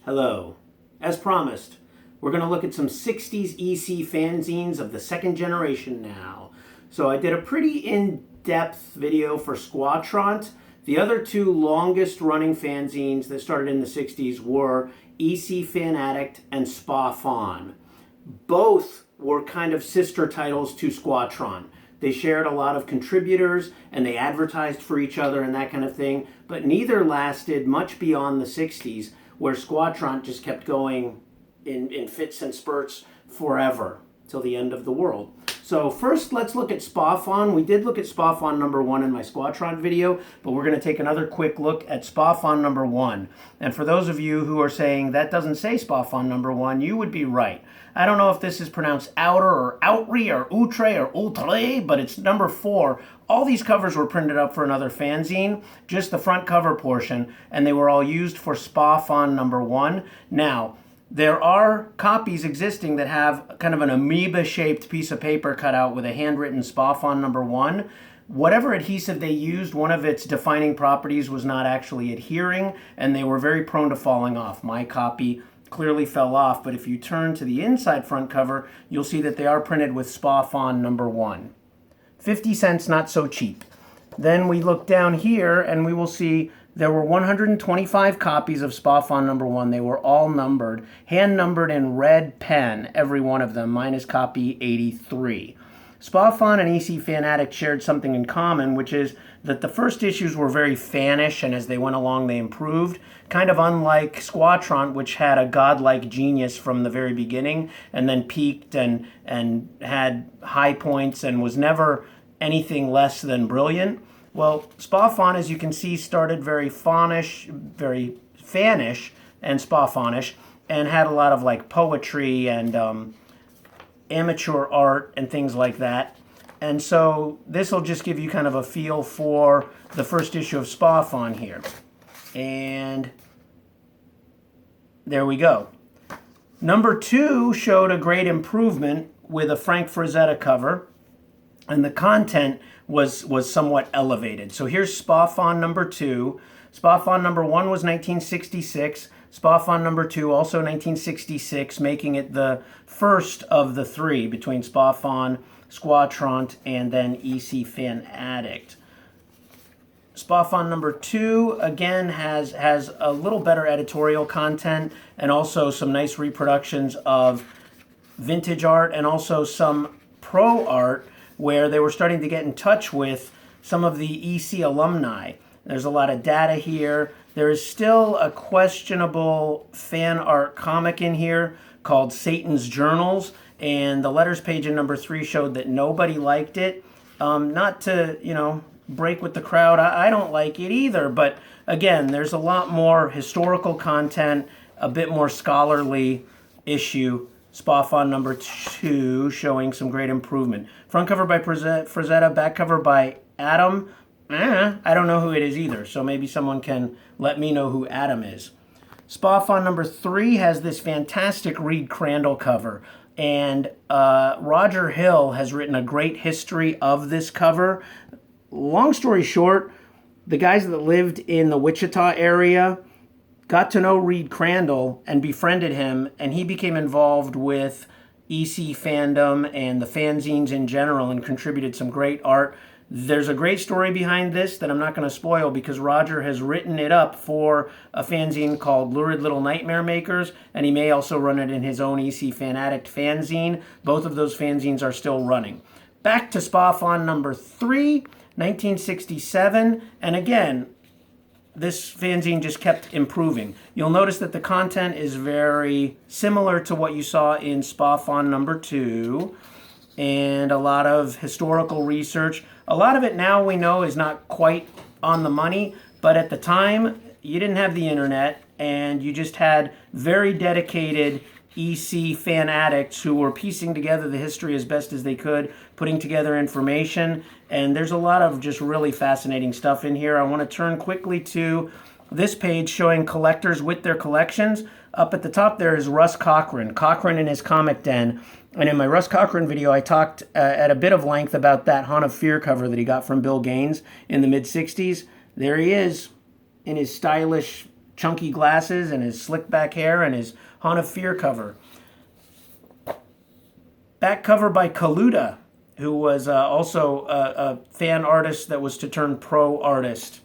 Hello. As promised, we're going to look at some 60s EC fanzines of the second generation now. So I did a pretty in-depth video for Squa Tront. The other two longest running fanzines that started in the 60s were EC Fan-Addict and Squa. Both were kind of sister titles to Squa Tront. They shared a lot of contributors and they advertised for each other and that kind of thing, but neither lasted much beyond the 60s, where Squa Tront just kept going in fits and spurts forever till the end of the world. So first, let's look at Squa. We did look at Squa number 1 in my Squa Tront video, but we're going to take another quick look at Squa number 1. And for those of you who are saying that doesn't say Squa number 1, you would be right. I don't know if this is pronounced outer or outry or outre or outre, but it's number 4. All these covers were printed up for another fanzine, just the front cover portion, and they were all used for Squa number 1. Now, there are copies existing that have kind of an amoeba-shaped piece of paper cut out with a handwritten Squa number 1. Whatever adhesive they used, one of its defining properties was not actually adhering, and they were very prone to falling off. My copy clearly fell off, but if you turn to the inside front cover, you'll see that they are printed with Squa number 1. 50 cents, not so cheap. Then we look down here, and we will see there were 125 copies of Squa number 1. They were all numbered, hand-numbered in red pen, every one of them. Mine is copy 83. Squa and EC Fan-Addict shared something in common, which is that the first issues were very fanish, and as they went along, they improved. Kind of unlike Squa Tront, which had a godlike genius from the very beginning, and then peaked and had high points and was never anything less than brilliant. Well, Squa, as you can see, started very fanish and Squa-ish, and had a lot of like poetry and amateur art and things like that. And so this will just give you kind of a feel for the first issue of Squa here. And there we go. Number 2 showed a great improvement with a Frank Frazetta cover, and the content was somewhat elevated. So here's Squa number 2. Squa number 1 was 1966. Squa number 2 also 1966, making it the first of the 3 between Squa, Squa Tront, and then EC Fan-Addict. Squa number 2 again has a little better editorial content and also some nice reproductions of vintage art and also some pro art where they were starting to get in touch with some of the EC alumni. There's a lot of data here. There is still a questionable fan art comic in here called Satan's Journals, and the letters page in number 3 showed that nobody liked it. Not to, break with the crowd, I don't like it either, but again, there's a lot more historical content, a bit more scholarly issue. Squa number 2 showing some great improvement. Front cover by Frazetta, back cover by Adam. I don't know who it is either, so maybe someone can let me know who Adam is. Squa number 3 has this fantastic Reed Crandall cover, and Roger Hill has written a great history of this cover. Long story short, the guys that lived in the Wichita area got to know Reed Crandall and befriended him, and he became involved with EC fandom and the fanzines in general and contributed some great art. There's a great story behind this that I'm not going to spoil because Roger has written it up for a fanzine called Lurid Little Nightmare Makers, and he may also run it in his own EC Fan-Addict fanzine. Both of those fanzines are still running. Back to Squa number 3, 1967, and again, this fanzine just kept improving. You'll notice that the content is very similar to what you saw in Squa number 2, and a lot of historical research. A lot of it now we know is not quite on the money, but at the time, you didn't have the internet, and you just had very dedicated EC fan-addicts who were piecing together the history as best as they could, putting together information, and there's a lot of just really fascinating stuff in here. I want to turn quickly to this page showing collectors with their collections. Up at the top there is Russ Cochran in his comic den, and in my Russ Cochran video I talked at a bit of length about that Haunt of Fear cover that he got from Bill Gaines in the mid-60s. There he is in his stylish chunky glasses and his slick back hair and his Haunt of Fear cover. Back cover by Kaluta, who was also a fan artist that was to turn pro artist.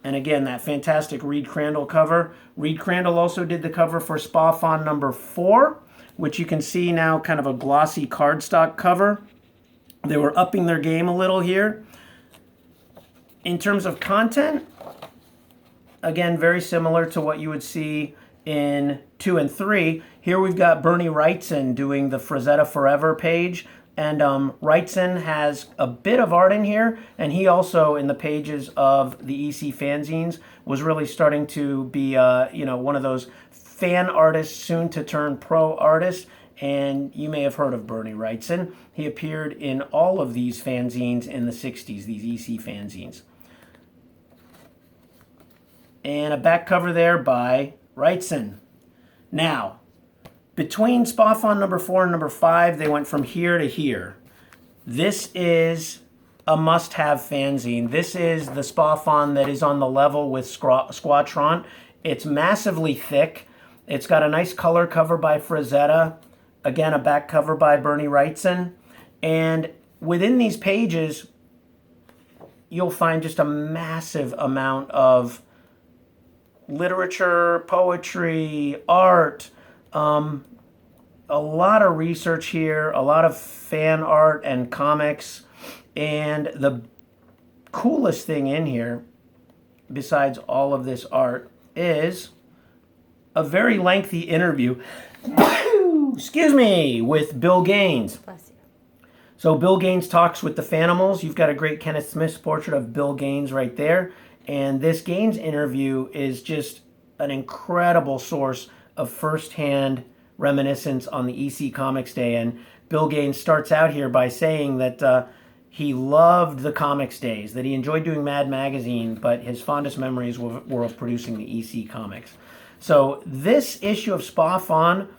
And again, that fantastic Reed Crandall cover. Reed Crandall also did the cover for Squa Tront number 4, which you can see now kind of a glossy cardstock cover. They were upping their game a little here. In terms of content, again, very similar to what you would see in 2 and 3. Here we've got Bernie Wrightson doing the Frazetta Forever page. And Wrightson has a bit of art in here, and he also, in the pages of the EC Fanzines, was really starting to be, one of those fan artists soon to turn pro artists. And you may have heard of Bernie Wrightson. He appeared in all of these fanzines in the 60s, these EC Fanzines. And a back cover there by Wrightson. Now, between Squa Tront number 4 and number 5, they went from here to here. This is a must-have fanzine. This is the Squa Tront that is on the level with Squa Tront. It's massively thick. It's got a nice color cover by Frazetta. Again, a back cover by Bernie Wrightson. And within these pages, you'll find just a massive amount of literature, poetry, art, a lot of research here, a lot of fan art and comics. And the coolest thing in here, besides all of this art, is a very lengthy interview excuse me, with Bill Gaines. Bless you. So Bill Gaines talks with the Fanimals. You've got a great Kenneth Smith's portrait of Bill Gaines right there. And this Gaines interview is just an incredible source of firsthand reminiscence on the EC Comics Day. And Bill Gaines starts out here by saying that he loved the comics days, that he enjoyed doing Mad Magazine, but his fondest memories were of producing the EC Comics. So this issue of Squa Tront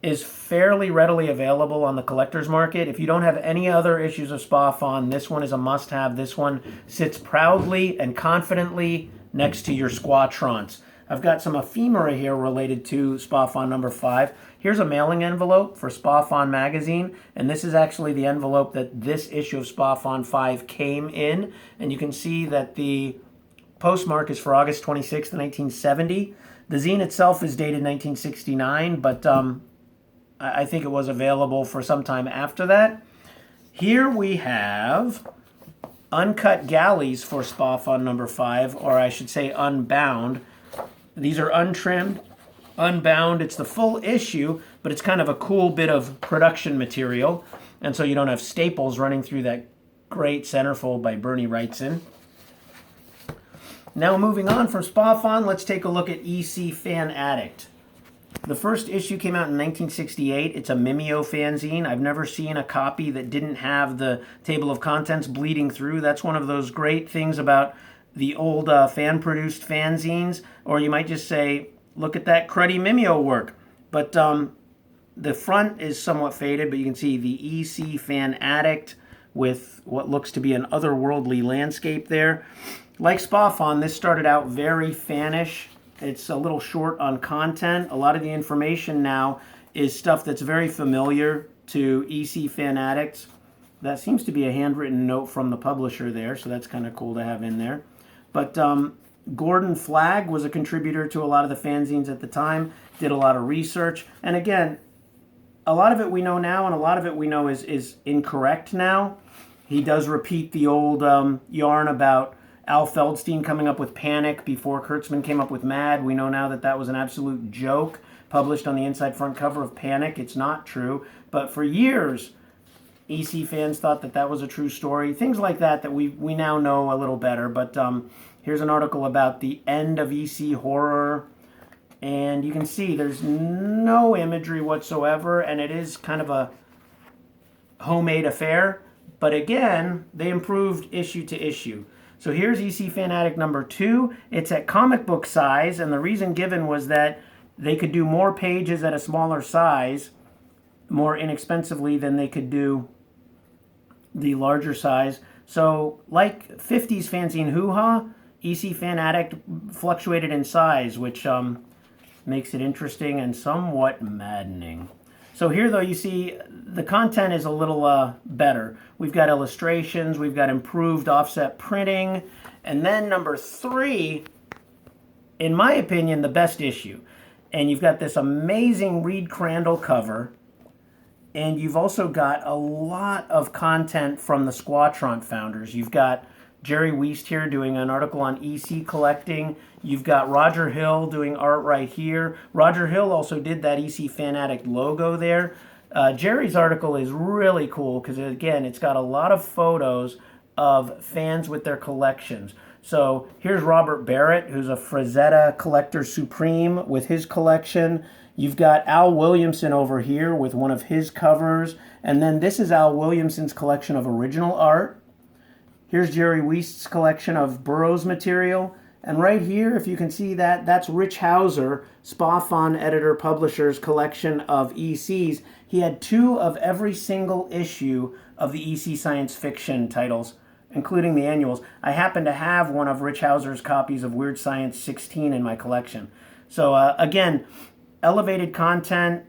is fairly readily available on the collector's market. If you don't have any other issues of Squa Tront, this one is a must-have. This one sits proudly and confidently next to your Squa Tronts. I've got some ephemera here related to Squa Tront number 5. Here's a mailing envelope for Squa Tront magazine, and this is actually the envelope that this issue of Squa Tront 5 came in. And you can see that the postmark is for August 26th, 1970. The zine itself is dated 1969, but I think it was available for some time after that. Here we have uncut galleys for Squa Tront number 5, or I should say unbound. These are untrimmed, unbound. It's the full issue, but it's kind of a cool bit of production material. And so you don't have staples running through that great centerfold by Bernie Wrightson. Now moving on from Squa Tront, let's take a look at EC Fan-Addict. The first issue came out in 1968. It's a Mimeo fanzine. I've never seen a copy that didn't have the table of contents bleeding through. That's one of those great things about the old fan-produced fanzines. Or you might just say, look at that cruddy Mimeo work. But the front is somewhat faded, but you can see the EC Fan-Addict with what looks to be an otherworldly landscape there. Like Squa Tront, this started out very fanish. It's a little short on content. A lot of the information now is stuff that's very familiar to EC Fan-Addicts. That seems to be a handwritten note from the publisher there, so that's kind of cool to have in there. But Gordon Flagg was a contributor to a lot of the fanzines at the time, did a lot of research. And again, a lot of it we know now, and a lot of it we know is incorrect now. He does repeat the old yarn about Al Feldstein coming up with Panic before Kurtzman came up with Mad. We know now that that was an absolute joke published on the inside front cover of Panic. It's not true. But for years, EC fans thought that that was a true story. Things like that that we now know a little better. But here's an article about the end of EC horror. And you can see there's no imagery whatsoever. And it is kind of a homemade affair. But again, they improved issue to issue. So here's EC Fan-Addict number 2. It's at comic book size, and the reason given was that they could do more pages at a smaller size, more inexpensively than they could do the larger size. So like 50s fanzine Hoo-Ha, EC Fan-Addict fluctuated in size, which makes it interesting and somewhat maddening. So here, though, you see the content is a little better. We've got illustrations, we've got improved offset printing, and then number 3, in my opinion, the best issue. And you've got this amazing Reed Crandall cover, and you've also got a lot of content from the Squa Tront founders. You've got Jerry Wiest here doing an article on EC collecting. You've got Roger Hill doing art right here. Roger Hill also did that EC Fan-Addict logo there. Jerry's article is really cool because, again, it's got a lot of photos of fans with their collections. So here's Robert Barrett, who's a Frazetta collector supreme with his collection. You've got Al Williamson over here with one of his covers. And then this is Al Williamson's collection of original art. Here's Jerry Wiest's collection of Burroughs material. And right here, if you can see that, that's Rich Hauser, Squa editor publisher's collection of ECs. He had 2 of every single issue of the EC science fiction titles, including the annuals. I happen to have one of Rich Hauser's copies of Weird Science 16 in my collection. So again, elevated content.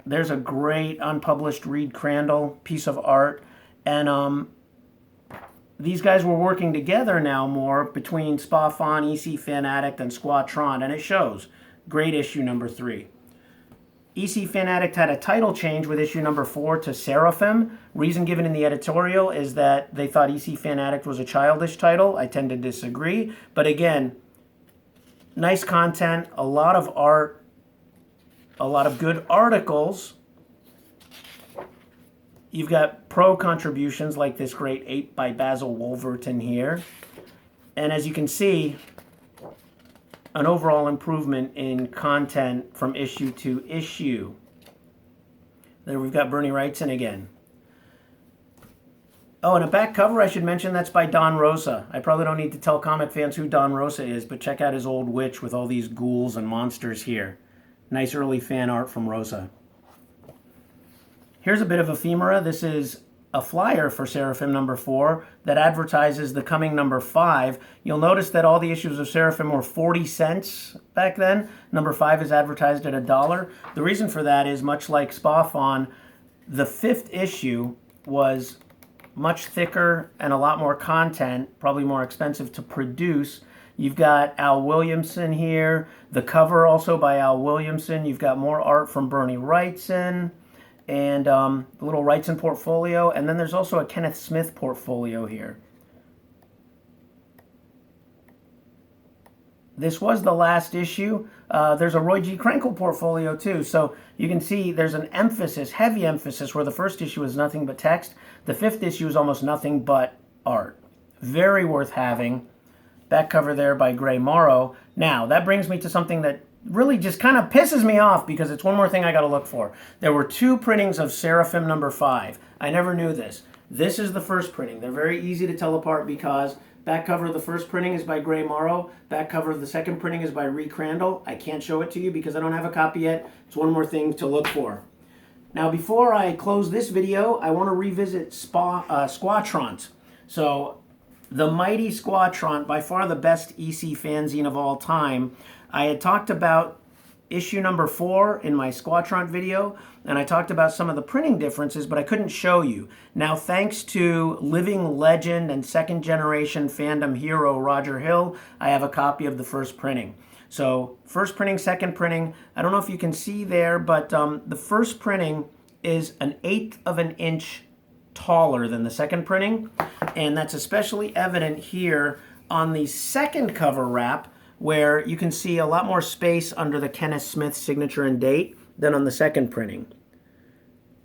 There's a great unpublished Reed Crandall piece of art. And these guys were working together now more between Squa, EC Fan-Addict, and Squa Tront, and it shows. Great issue number 3. EC Fan-Addict had a title change with issue number 4 to Seraphim. Reason given in the editorial is that they thought EC Fan-Addict was a childish title. I tend to disagree. But again, nice content, a lot of art, a lot of good articles. You've got pro contributions like this great 8 by Basil Wolverton here. And as you can see, an overall improvement in content from issue to issue. There we've got Bernie Wrightson again. Oh, and a back cover I should mention, that's by Don Rosa. I probably don't need to tell comic fans who Don Rosa is, but check out his old witch with all these ghouls and monsters here. Nice early fan art from Rosa. Here's a bit of ephemera. This is a flyer for Seraphim number 4 that advertises the coming number 5. You'll notice that all the issues of Seraphim were 40 cents back then. Number 5 is advertised at $1. The reason for that is, much like Squa, the 5th issue was much thicker and a lot more content, probably more expensive to produce. You've got Al Williamson here, the cover also by Al Williamson. You've got more art from Bernie Wrightson, and a little Wrightson portfolio, and then there's also a Kenneth Smith portfolio here. This was the last issue. There's a Roy G. Krenkel portfolio too, so you can see there's an emphasis, heavy emphasis, where the first issue is nothing but text. The 5th issue is almost nothing but art. Very worth having. Back cover there by Gray Morrow. Now, that brings me to something that really just kind of pisses me off, because it's one more thing I got to look for. There were 2 printings of Seraphim number 5. I never knew this. This is the first printing. They're very easy to tell apart because back cover of the first printing is by Gray Morrow. Back cover of the second printing is by Reed Crandall. I can't show it to you because I don't have a copy yet. It's one more thing to look for. Now, before I close this video, I want to revisit Squa Tront. So, the mighty Squa Tront, by far the best EC fanzine of all time. I had talked about issue number 4 in my Squa Tront video, and I talked about some of the printing differences, but I couldn't show you. Now, thanks to living legend and second generation fandom hero Roger Hill, I have a copy of the first printing. So, first printing, second printing, I don't know if you can see there, but the first printing is 1/8 of an inch taller than the second printing, and that's especially evident here on the second cover wrap, where you can see a lot more space under the Kenneth Smith signature and date than on the second printing.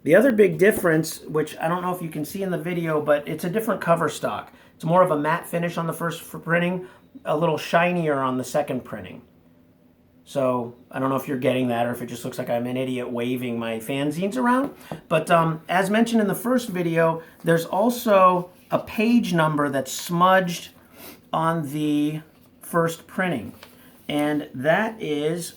The other big difference, which I don't know if you can see in the video, but it's a different cover stock. It's more of a matte finish on the first printing, a little shinier on the second printing. So I don't know if you're getting that or if it just looks like I'm an idiot waving my fanzines around. But as mentioned in the first video, there's also a page number that's smudged on the first printing. And that is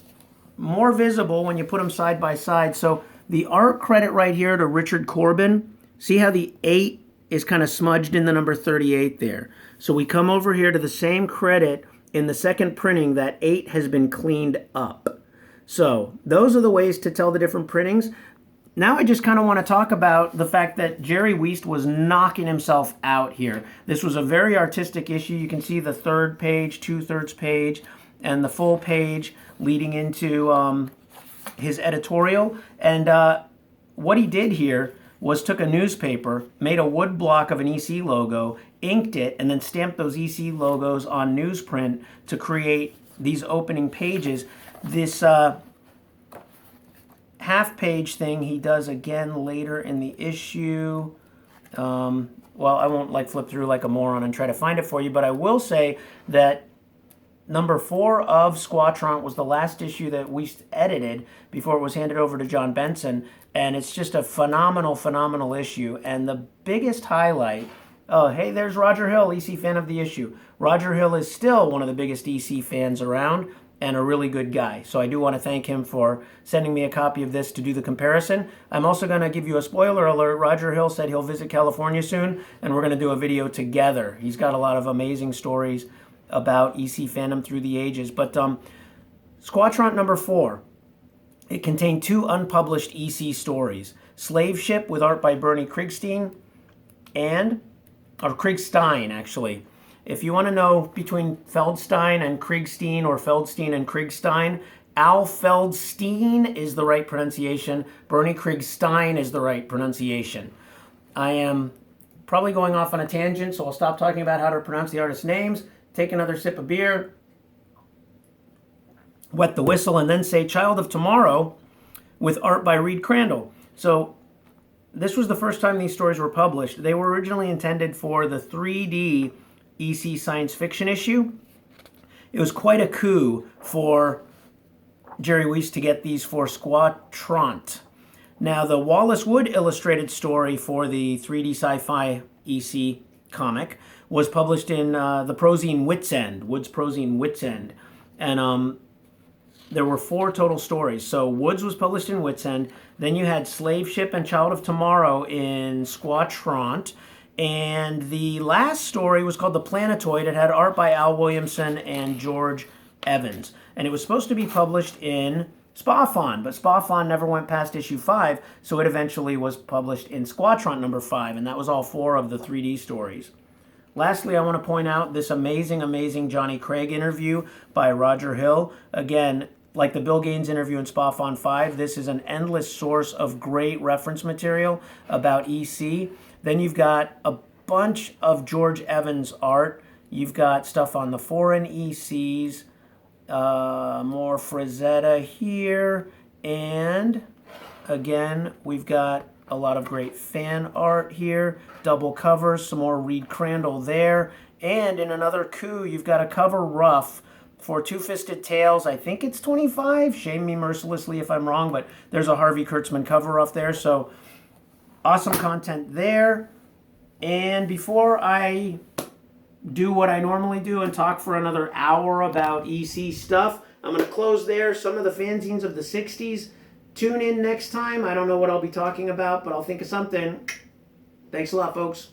more visible when you put them side by side. So the art credit right here to Richard Corbin, see how the 8 is kind of smudged in the number 38 there. So we come over here to the same credit in the second printing. That 8 has been cleaned up. So those are the ways to tell the different printings. Now I just kind of want to talk about the fact that Jerry Wiest was knocking himself out here. This was a very artistic issue. You can see the third page, 2/3 page, and the full page leading into his editorial. And what he did here was took a newspaper, made a wood block of an EC logo, inked it, and then stamped those EC logos on newsprint to create these opening pages. This half-page thing he does again later in the issue. Well, I won't flip through like a moron and try to find it for you, but I will say that number 4 of Squa Tront was the last issue that we edited before it was handed over to John Benson, and it's just a phenomenal, phenomenal issue. And the biggest highlight, oh, hey, there's Roger Hill, EC fan of the issue. Roger Hill is still one of the biggest EC fans around and a really good guy. So I do want to thank him for sending me a copy of this to do the comparison. I'm also going to give you a spoiler alert. Roger Hill said he'll visit California soon, and we're going to do a video together. He's got a lot of amazing stories about EC fandom through the ages. But Squa Tront number 4, it contained 2 unpublished EC stories. Slave Ship with art by Bernie Krigstein or Krigstein, actually. If you want to know between Feldstein and Krigstein or Feldstein and Krigstein, Al Feldstein is the right pronunciation. Bernie Krigstein is the right pronunciation. I am probably going off on a tangent, so I'll stop talking about how to pronounce the artists' names, take another sip of beer, wet the whistle, and then say Child of Tomorrow with art by Reed Crandall. So this was the first time these stories were published. They were originally intended for the 3D EC science fiction issue. It was quite a coup for Jerry Wiest to get these for Squa Tront. Now, the Wallace Wood illustrated story for the 3D sci-fi EC comic was published in the Prozine Wits End, Wood's Prozine Wits End. And there were 4 total stories. So Woods was published in Wits End. Then you had Slave Ship and Child of Tomorrow in Squa Tront. And the last story was called The Planetoid. It had art by Al Williamson and George Evans. And it was supposed to be published in Spa-Fon, but Spa-Fon never went past issue 5, so it eventually was published in Squa Tront number 5, and that was all 4 of the 3D stories. Lastly, I want to point out this amazing, amazing Johnny Craig interview by Roger Hill. Again, like the Bill Gaines interview in Spa-Fon 5, this is an endless source of great reference material about EC. Then you've got a bunch of George Evans art. You've got stuff on the foreign ECs, more Frazetta here, and again, we've got a lot of great fan art here, double covers, some more Reed Crandall there, and in another coup, you've got a cover rough for Two-Fisted Tales. I think it's 25, shame me mercilessly if I'm wrong, but there's a Harvey Kurtzman cover rough there, so awesome content there. And before I do what I normally do and talk for another hour about EC stuff, I'm going to close there. Some of the fanzines of the 60s. Tune in next time. I don't know what I'll be talking about, but I'll think of something. Thanks a lot, folks.